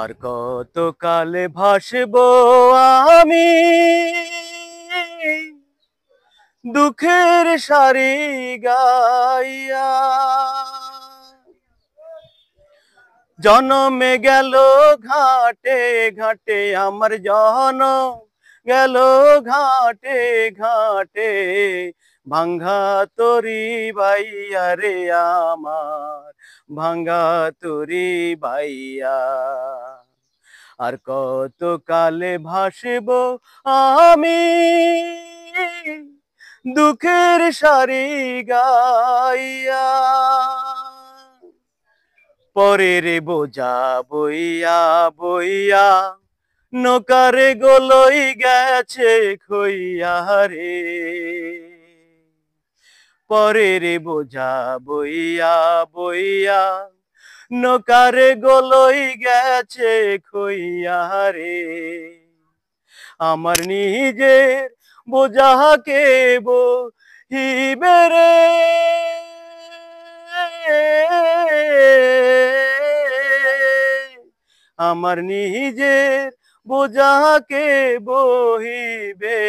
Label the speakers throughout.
Speaker 1: আর কত কালে ভাসবো আমি দুঃখের সারি গাইয়া। জনমে গেল ঘাটে ঘাটে আমার জনম গেল ঘাটে ঘাটে, ভাঙ্গা তরি বাইয়া রে আমার ভাঙ্গা তরি বাইয়া। আর কত কালে ভাসবো আমি দুঃখের সারি গাইয়া। পরের বোঝা বইয়া বইয়া নৌকারে গলই গেছে খইয়া রে। পরের বোঝা বইয়া বইয়া নৌকারে গলই গেছে খইয়া রে। আমার নিজের বোঝাকে বহিবে রে। আমার নিজের বোঝাকে বহিবে,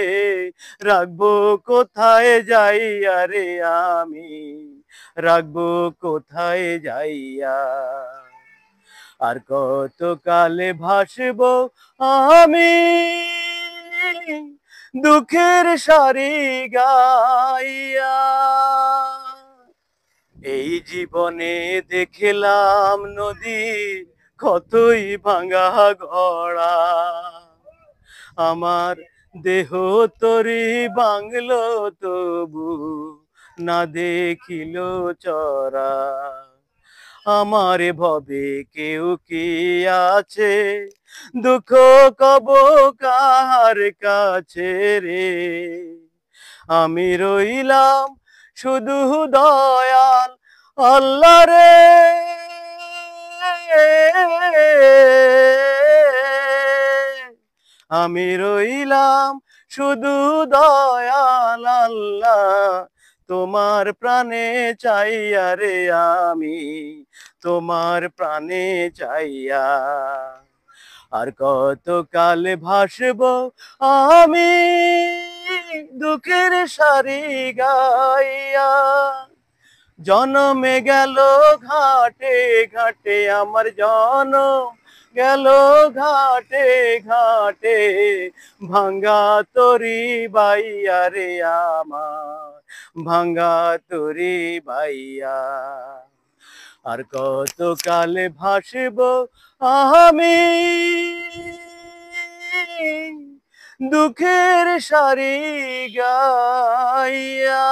Speaker 1: রাখবো কোথায় যাইয়া রে আমি, রাখবো কোথায় যাইয়া। আর কত কালে ভাসবো আমি দুঃখের সারি গাইয়া। এই জীবনে দেখলাম নদী কতই ভাঙা গড়া, আমার দেহ তরি বাংলো তবু না দেখিল চরা। আমার ভবে কেউ কি আছে, দুঃখ কব কার কাছে রে। আমি রইলাম শুধু দয়াল আল্লাহ রে। আমি রইলাম শুধু দয়াল আল্লাহ, তোমার প্রাণে চাইয়া রে আমি, তোমার প্রাণে চাইয়া। আর কত কাল ভাসবো আমি দুঃখের সারি গাইয়া। জনমে গেল ঘাটে ঘাটে আমার জনম গেল ঘাটে ঘাটে, ভাঙ্গা তরি বাইয়া রে আমার ভাঙ্গা তরি বাইয়া। আর কত কালে ভাসবো আমি দুঃখের সারি গাইয়া।